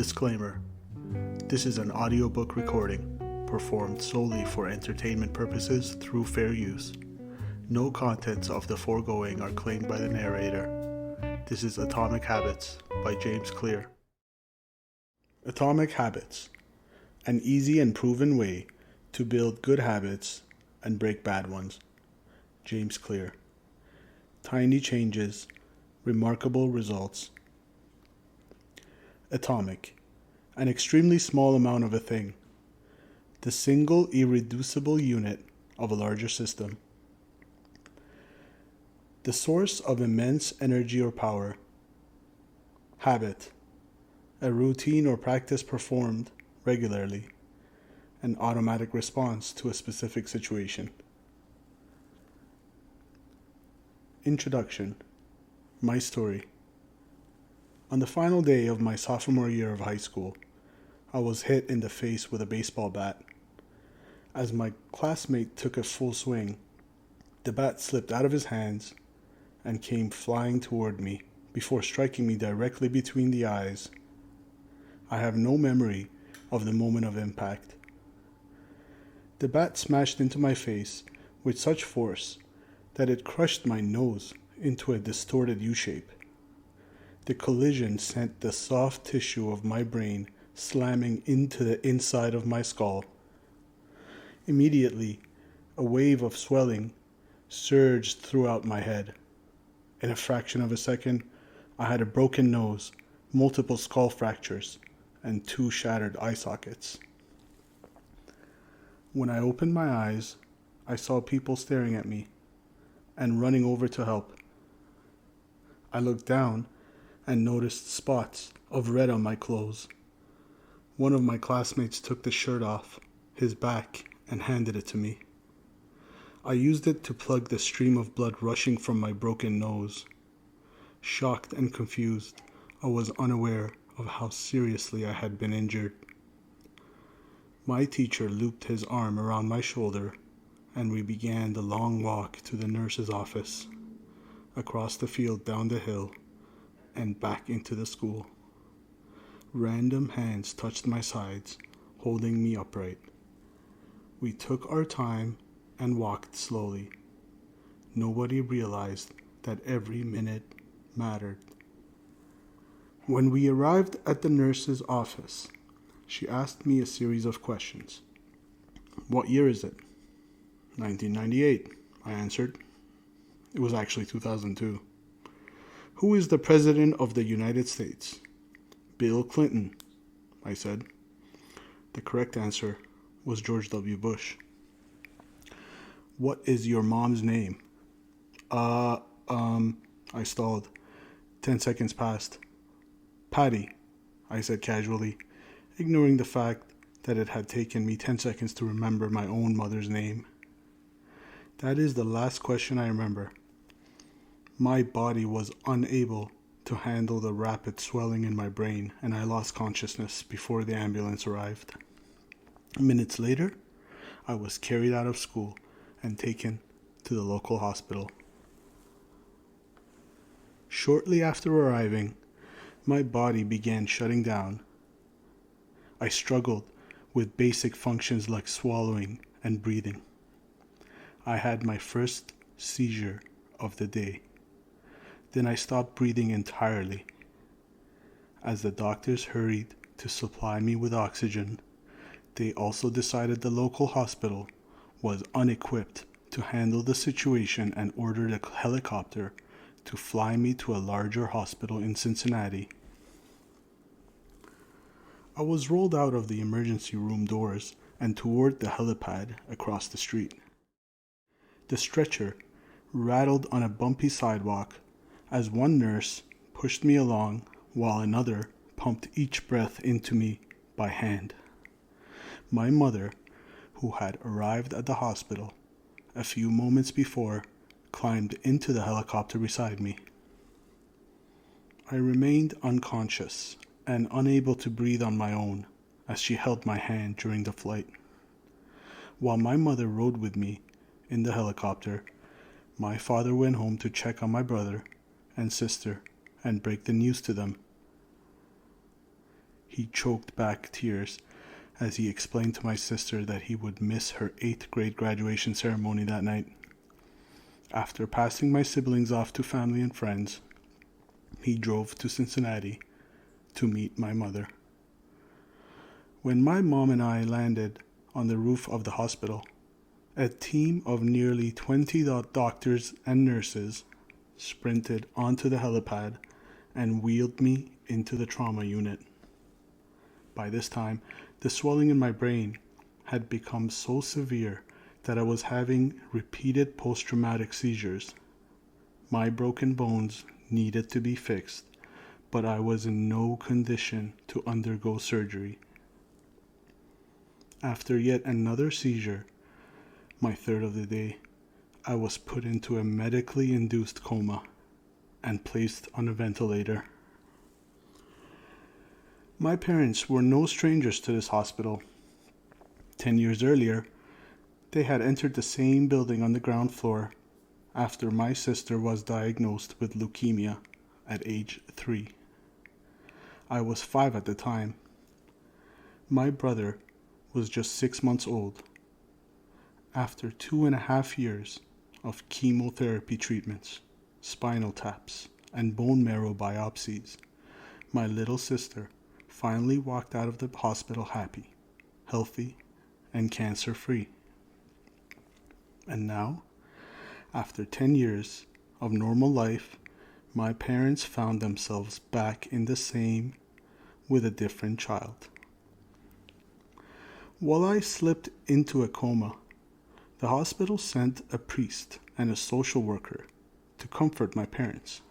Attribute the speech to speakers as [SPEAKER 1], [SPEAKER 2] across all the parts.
[SPEAKER 1] Disclaimer: this is an audiobook recording performed solely for entertainment purposes through fair use. No contents of the foregoing are claimed by the narrator. This is Atomic Habits by James Clear. Atomic Habits: an easy and proven way to build good habits and break bad ones. James Clear. Tiny changes, remarkable results. Atomic: an extremely small amount of a thing, the single irreducible unit of a larger system. The source of immense energy or power. Habit: a routine or practice performed regularly, an automatic response to a specific situation. Introduction. My story. On the final day of my sophomore year of high school, I was hit in the face with a baseball bat. As my classmate took a full swing, the bat slipped out of his hands and came flying toward me before striking me directly between the eyes. I have no memory of the moment of impact. The bat smashed into my face with such force that it crushed my nose into a distorted U-shape. The collision sent the soft tissue of my brain slamming into the inside of my skull. Immediately, a wave of swelling surged throughout my head. In a fraction of a second, I had a broken nose, multiple skull fractures, and 2 shattered eye sockets. When I opened my eyes, I saw people staring at me and running over to help. I looked down and noticed spots of red on my clothes. One of my classmates took the shirt off his back and handed it to me. I used it to plug the stream of blood rushing from my broken nose. Shocked and confused, I was unaware of how seriously I had been injured. My teacher looped his arm around my shoulder, and we began the long walk to the nurse's office, across the field down the hill, and back into the school. Random hands touched my sides, holding me upright. We took our time and walked slowly. Nobody realized that every minute mattered. When we arrived at the nurse's office, she asked me a series of questions. "What year is it?" 1998, I answered. It was actually 2002. "Who is the President of the United States?" "Bill Clinton," I said. The correct answer was George W. Bush. "What is your mom's name?" I stalled. 10 seconds passed. "Patty," I said casually, ignoring the fact that it had taken me 10 seconds to remember my own mother's name. That is the last question I remember. My body was unable to handle the rapid swelling in my brain, and I lost consciousness before the ambulance arrived. Minutes later, I was carried out of school and taken to the local hospital. Shortly after arriving, my body began shutting down. I struggled with basic functions like swallowing and breathing. I had my first seizure of the day. Then I stopped breathing entirely. As the doctors hurried to supply me with oxygen, they also decided the local hospital was unequipped to handle the situation and ordered a helicopter to fly me to a larger hospital in Cincinnati. I was rolled out of the emergency room doors and toward the helipad across the street. The stretcher rattled on a bumpy sidewalk as one nurse pushed me along while another pumped each breath into me by hand. My mother, who had arrived at the hospital a few moments before, climbed into the helicopter beside me. I remained unconscious and unable to breathe on my own as she held my hand during the flight. While my mother rode with me in the helicopter, my father went home to check on my brother and sister and break the news to them. He choked back tears as he explained to my sister that he would miss her 8th grade graduation ceremony that night. After passing my siblings off to family and friends, he drove to Cincinnati to meet my mother. When my mom and I landed on the roof of the hospital, a team of nearly 20 doctors and nurses sprinted onto the helipad and wheeled me into the trauma unit. By this time, the swelling in my brain had become so severe that I was having repeated post-traumatic seizures. My broken bones needed to be fixed, but I was in no condition to undergo surgery. After yet another seizure, my third of the day, I was put into a medically induced coma and placed on a ventilator. My parents were no strangers to this hospital. 10 years earlier, they had entered the same building on the ground floor after my sister was diagnosed with leukemia at age 3. I was 5 at the time. My brother was just 6 months old. After 2.5 years of chemotherapy treatments, spinal taps, and bone marrow biopsies, my little sister finally walked out of the hospital happy, healthy, and cancer-free. And now, after 10 years of normal life, my parents found themselves back in the same with a different child. While I slipped into a coma, the hospital sent a priest and a social worker to comfort my parents.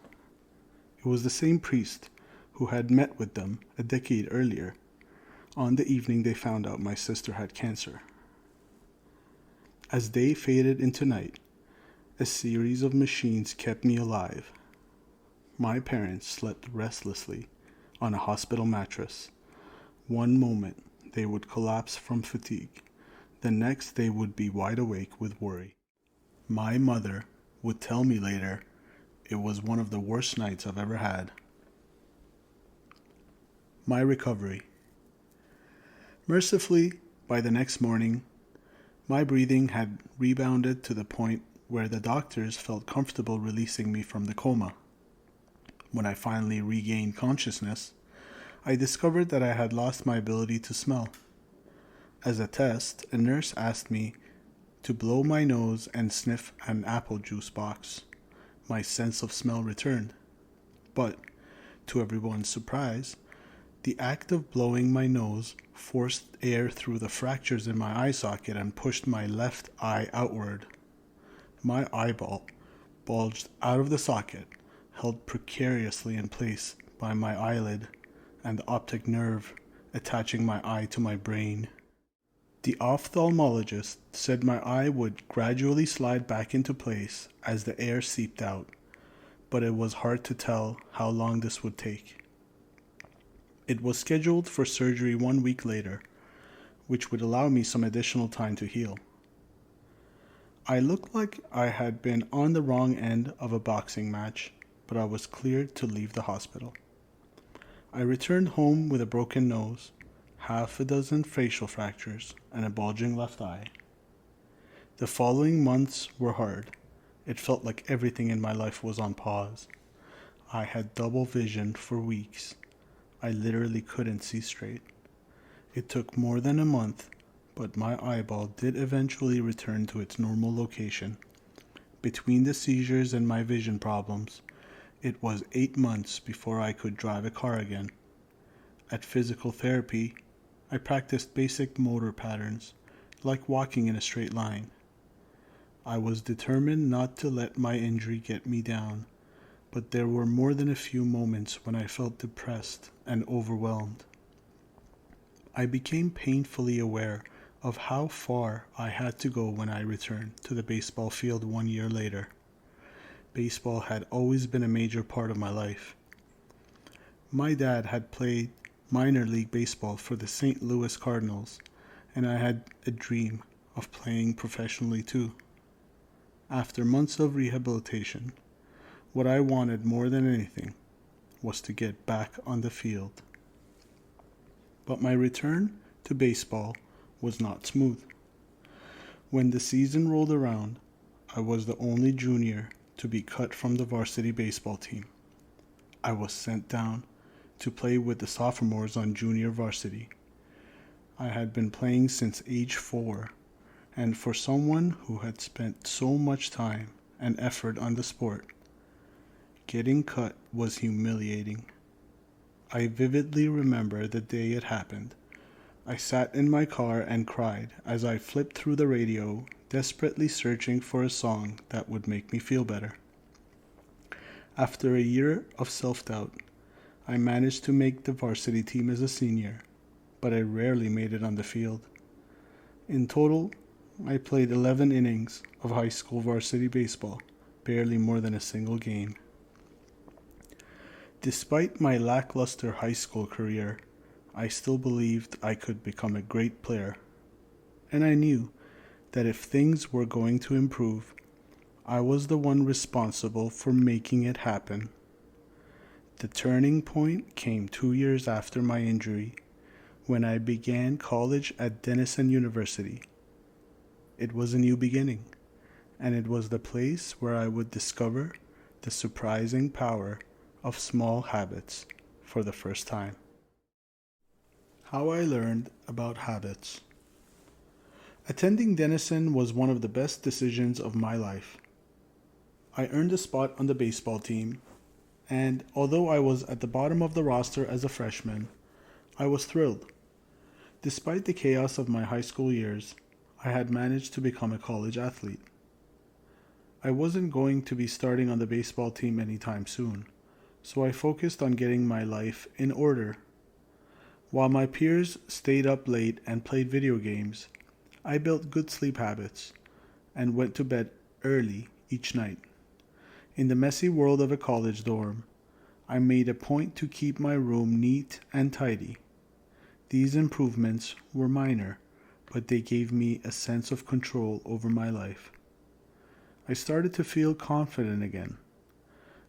[SPEAKER 1] It was the same priest who had met with them a decade earlier, on the evening they found out my sister had cancer. As day faded into night, a series of machines kept me alive. My parents slept restlessly on a hospital mattress. One moment they would collapse from fatigue. The next they would be wide awake with worry. My mother would tell me later it was one of the worst nights I've ever had. My recovery. Mercifully, by the next morning, my breathing had rebounded to the point where the doctors felt comfortable releasing me from the coma. When I finally regained consciousness, I discovered that I had lost my ability to smell. As a test, a nurse asked me to blow my nose and sniff an apple juice box. My sense of smell returned. But, to everyone's surprise, the act of blowing my nose forced air through the fractures in my eye socket and pushed my left eye outward. My eyeball bulged out of the socket, held precariously in place by my eyelid and the optic nerve attaching my eye to my brain. The ophthalmologist said my eye would gradually slide back into place as the air seeped out, but it was hard to tell how long this would take. It was scheduled for surgery 1 week later, which would allow me some additional time to heal. I looked like I had been on the wrong end of a boxing match, but I was cleared to leave the hospital. I returned home with a broken nose, half a dozen facial fractures, and a bulging left eye. The following months were hard. It felt like everything in my life was on pause. I had double vision for weeks. I literally couldn't see straight. It took more than a month, but my eyeball did eventually return to its normal location. Between the seizures and my vision problems, it was 8 months before I could drive a car again. At physical therapy, I practiced basic motor patterns, like walking in a straight line. I was determined not to let my injury get me down, but there were more than a few moments when I felt depressed and overwhelmed. I became painfully aware of how far I had to go when I returned to the baseball field 1 year later. Baseball had always been a major part of my life. My dad had played minor league baseball for the St. Louis Cardinals, and I had a dream of playing professionally too. After months of rehabilitation, what I wanted more than anything was to get back on the field. But my return to baseball was not smooth. When the season rolled around, I was the only junior to be cut from the varsity baseball team. I was sent down to play with the sophomores on junior varsity. I had been playing since age 4, and for someone who had spent so much time and effort on the sport, getting cut was humiliating. I vividly remember the day it happened. I sat in my car and cried as I flipped through the radio, desperately searching for a song that would make me feel better. After a year of self-doubt, I managed to make the varsity team as a senior, but I rarely made it on the field. In total, I played 11 innings of high school varsity baseball, barely more than a single game. Despite my lackluster high school career, I still believed I could become a great player, and I knew that if things were going to improve, I was the one responsible for making it happen. The turning point came 2 years after my injury, when I began college at Denison University. It was a new beginning, and it was the place where I would discover the surprising power of small habits for the first time. How I learned about habits. Attending Denison was one of the best decisions of my life. I earned a spot on the baseball team, and although I was at the bottom of the roster as a freshman, I was thrilled. Despite the chaos of my high school years, I had managed to become a college athlete. I wasn't going to be starting on the baseball team anytime soon, so I focused on getting my life in order. While my peers stayed up late and played video games, I built good sleep habits and went to bed early each night. In the messy world of a college dorm, I made a point to keep my room neat and tidy. These improvements were minor, but they gave me a sense of control over my life. I started to feel confident again,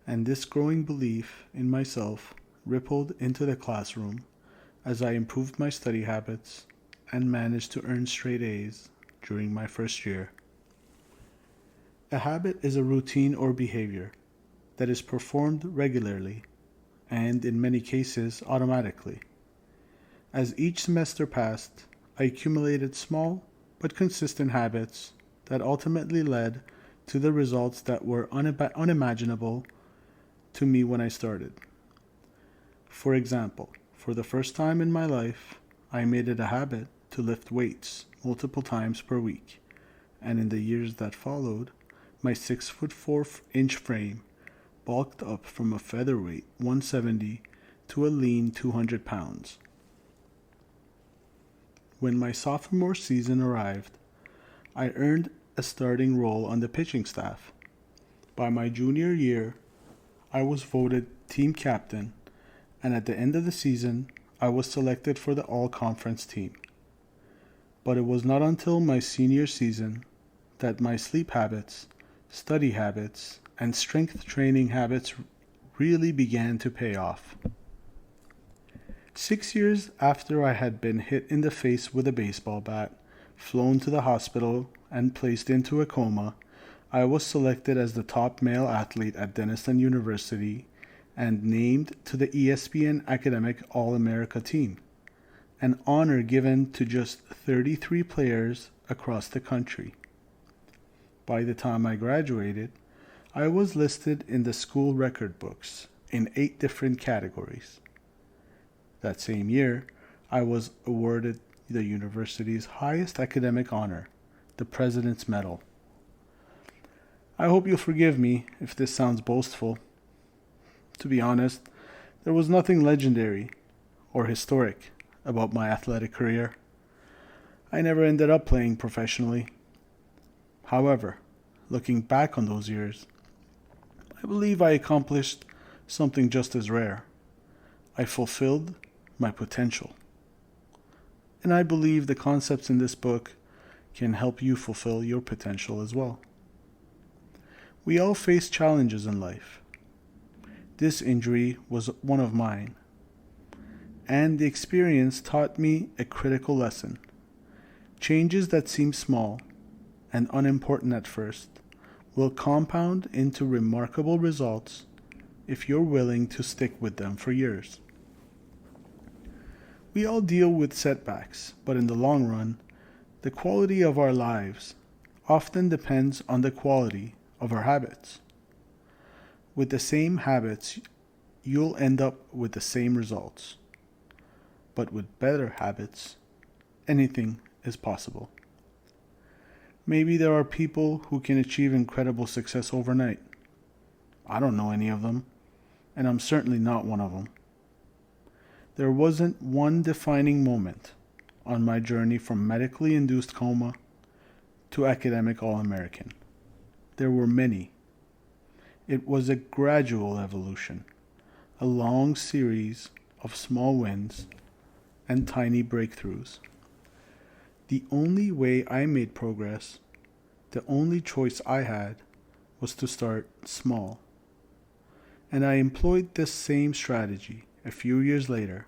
[SPEAKER 1] and this growing belief in myself rippled into the classroom as I improved my study habits and managed to earn straight A's during my first year. A habit is a routine or behavior that is performed regularly and, in many cases, automatically. As each semester passed, I accumulated small but consistent habits that ultimately led to the results that were unimaginable to me when I started. For example, for the first time in my life, I made it a habit to lift weights multiple times per week, and in the years that followed, my 6'4" frame bulked up from a featherweight 170 to a lean 200 pounds. When my sophomore season arrived, I earned a starting role on the pitching staff. By my junior year, I was voted team captain, and at the end of the season, I was selected for the all-conference team. But it was not until my senior season that my sleep habits, study habits, and strength training habits really began to pay off. 6 years after I had been hit in the face with a baseball bat, flown to the hospital, and placed into a coma, I was selected as the top male athlete at Denison University and named to the ESPN Academic All-America team, an honor given to just 33 players across the country. By the time I graduated, I was listed in the school record books in 8 different categories. That same year, I was awarded the university's highest academic honor, the President's Medal. I hope you'll forgive me if this sounds boastful. To be honest, there was nothing legendary or historic about my athletic career. I never ended up playing professionally. However, looking back on those years, I believe I accomplished something just as rare. I fulfilled my potential. And I believe the concepts in this book can help you fulfill your potential as well. We all face challenges in life. This injury was one of mine. and the experience taught me a critical lesson. Changes that seem small and unimportant at first will compound into remarkable results if you're willing to stick with them for years. We all deal with setbacks, but in the long run, the quality of our lives often depends on the quality of our habits. With the same habits, you'll end up with the same results. But with better habits, anything is possible. Maybe there are people who can achieve incredible success overnight. I don't know any of them, and I'm certainly not one of them. There wasn't one defining moment on my journey from medically induced coma to academic All-American. There were many. It was a gradual evolution, a long series of small wins and tiny breakthroughs. The only way I made progress, the only choice I had, was to start small. And I employed this same strategy a few years later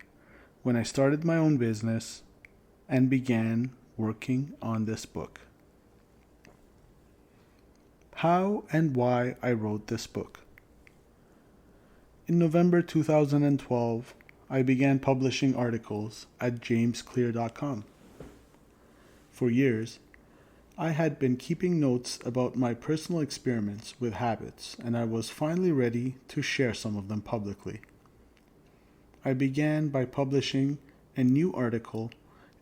[SPEAKER 1] when I started my own business and began working on this book. How and why I wrote this book. In November 2012, I began publishing articles at jamesclear.com. For years, I had been keeping notes about my personal experiments with habits, and I was finally ready to share some of them publicly. I began by publishing a new article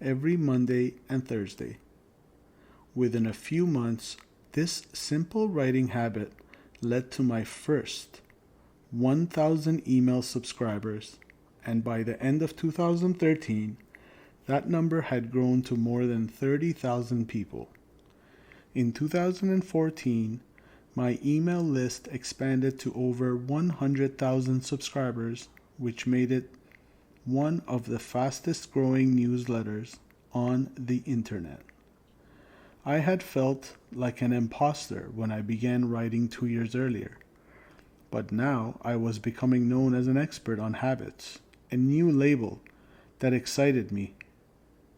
[SPEAKER 1] every Monday and Thursday. Within a few months, this simple writing habit led to my first 1,000 email subscribers, and by the end of 2013, that number had grown to more than 30,000 people. In 2014, my email list expanded to over 100,000 subscribers, which made it one of the fastest growing newsletters on the internet. I had felt like an imposter when I began writing 2 years earlier, but now I was becoming known as an expert on habits, a new label that excited me,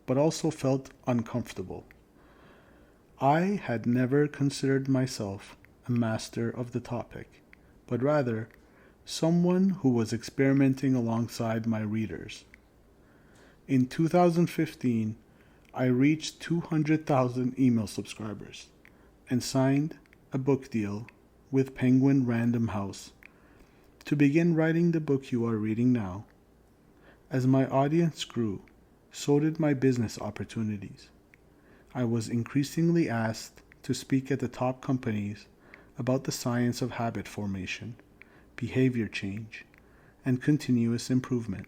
[SPEAKER 1] but also felt uncomfortable. I had never considered myself a master of the topic, but rather someone who was experimenting alongside my readers. In 2015, I reached 200,000 email subscribers and signed a book deal with Penguin Random House to begin writing the book you are reading now. As my audience grew, so did my business opportunities. I was increasingly asked to speak at the top companies about the science of habit formation, behavior change, and continuous improvement.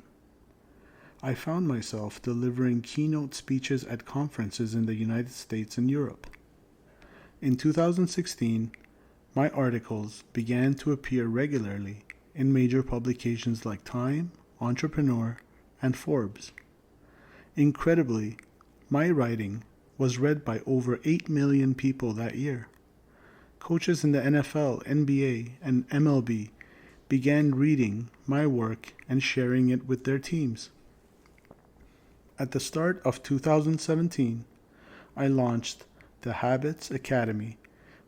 [SPEAKER 1] I found myself delivering keynote speeches at conferences in the United States and Europe. In 2016, my articles began to appear regularly in major publications like Time, Entrepreneur, and Forbes. Incredibly, my writing was read by over 8 million people that year. Coaches in the NFL, NBA, and MLB began reading my work and sharing it with their teams. At the start of 2017, I launched the Habits Academy,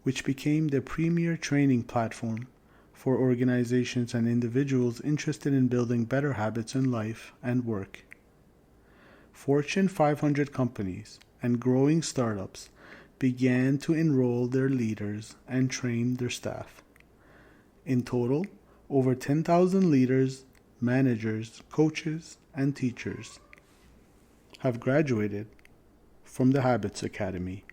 [SPEAKER 1] which became the premier training platform for organizations and individuals interested in building better habits in life and work. Fortune 500 companies and growing startups began to enroll their leaders and train their staff. In total, over 10,000 leaders, managers, coaches, and teachers have graduated from the Habits Academy,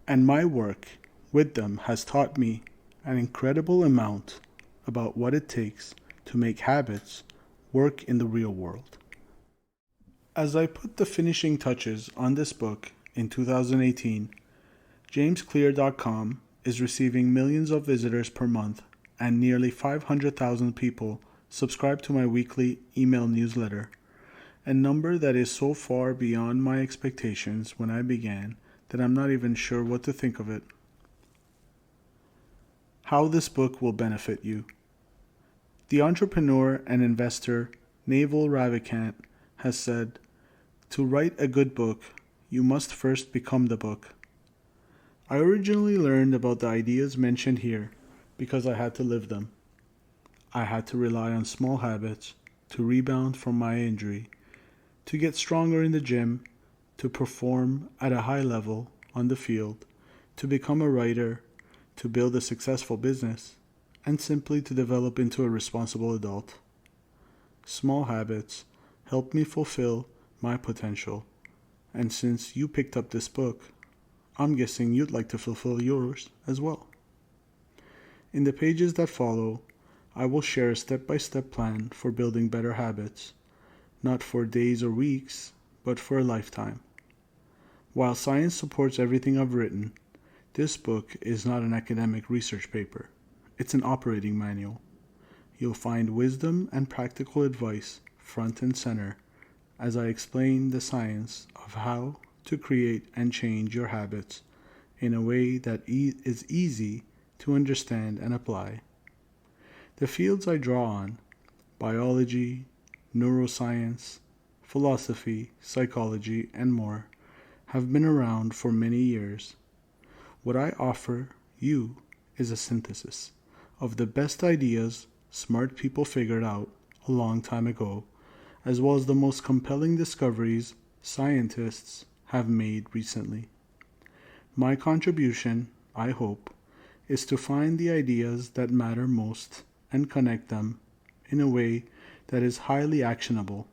[SPEAKER 1] and my work with them has taught me an incredible amount about what it takes to make habits work in the real world. As I put the finishing touches on this book in 2018, jamesclear.com is receiving millions of visitors per month, and nearly 500,000 people subscribe to my weekly email newsletter, a number that is so far beyond my expectations when I began that I'm not even sure what to think of it. How this book will benefit you. The entrepreneur and investor Naval Ravikant has said, "To write a good book, you must first become the book." I originally learned about the ideas mentioned here because I had to live them. I had to rely on small habits to rebound from my injury, to get stronger in the gym, to perform at a high level on the field, to become a writer, to build a successful business, and simply to develop into a responsible adult. Small habits help me fulfill my potential, and since you picked up this book, I'm guessing you'd like to fulfill yours as well. In the pages that follow, I will share a step-by-step plan for building better habits, not for days or weeks, but for a lifetime. While science supports everything I've written, this book is not an academic research paper. It's an operating manual. You'll find wisdom and practical advice front and center as I explain the science of how to create and change your habits in a way that is easy to understand and apply. The fields I draw on, biology, neuroscience, philosophy, psychology, and more, have been around for many years. What I offer you is a synthesis of the best ideas smart people figured out a long time ago, as well as the most compelling discoveries scientists have made recently. My contribution, I hope, is to find the ideas that matter most and connect them in a way that is highly actionable.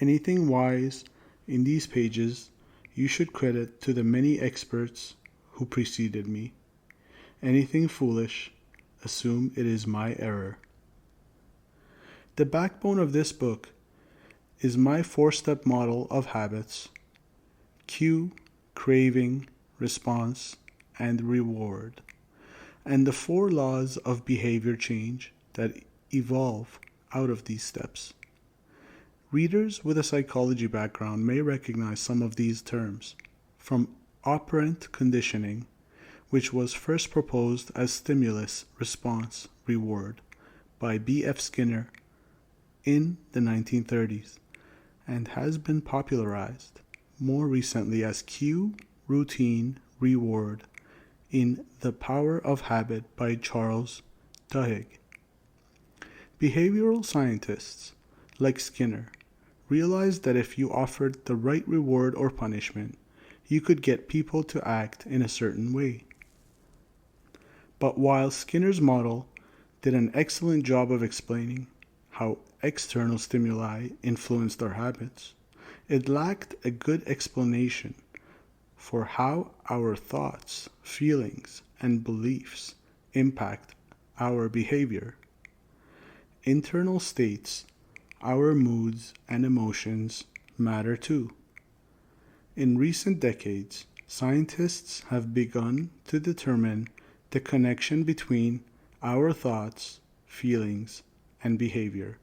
[SPEAKER 1] Anything wise in these pages you should credit to the many experts who preceded me. Anything foolish, assume it is my error. The backbone of this book is my 4-step model of habits: cue, craving, response, and reward, and the 4 laws of behavior change that evolve out of these steps. Readers with a psychology background may recognize some of these terms, from operant conditioning, which was first proposed as stimulus, response, reward by B.F. Skinner in the 1930s, and has been popularized more recently as cue, routine, reward in The Power of Habit by Charles Duhigg. Behavioral scientists, like Skinner, realized that if you offered the right reward or punishment, you could get people to act in a certain way. But while Skinner's model did an excellent job of explaining how external stimuli influenced our habits, it lacked a good explanation for how our thoughts, feelings, and beliefs impact our behavior. Internal states, our moods and emotions, matter too. In recent decades, scientists have begun to determine the connection between our thoughts, feelings, and behavior.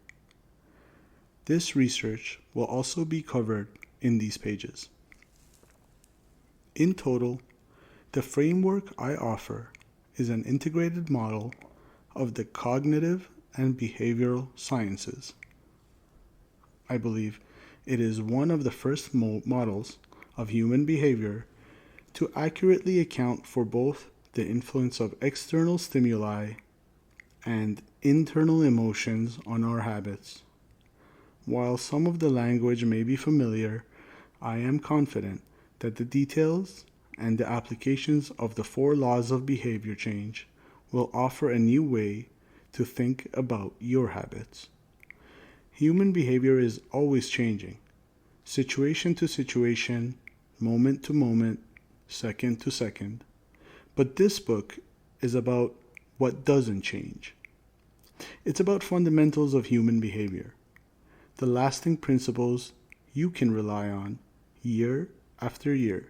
[SPEAKER 1] This research will also be covered in these pages. In total, the framework I offer is an integrated model of the cognitive and behavioral sciences. I believe it is one of the first models of human behavior to accurately account for both the influence of external stimuli and internal emotions on our habits. While some of the language may be familiar, I am confident that the details and the applications of the 4 laws of behavior change will offer a new way to think about your habits. Human behavior is always changing, situation to situation, moment to moment, second to second. But this book is about what doesn't change. It's about fundamentals of human behavior, the lasting principles you can rely on year after year,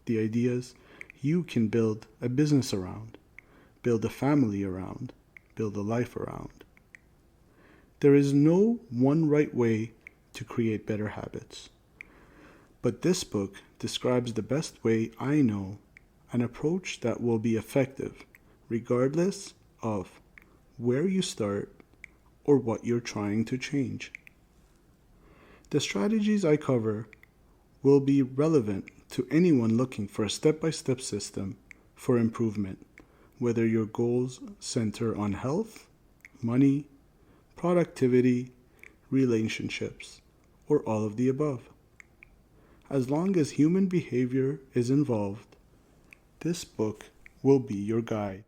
[SPEAKER 1] the ideas you can build a business around, build a family around, build a life around. There is no one right way to create better habits, but this book describes the best way I know, an approach that will be effective regardless of where you start or what you're trying to change. The strategies I cover will be relevant to anyone looking for a step-by-step system for improvement, whether your goals center on health, money, productivity, relationships, or all of the above. As long as human behavior is involved, this book will be your guide.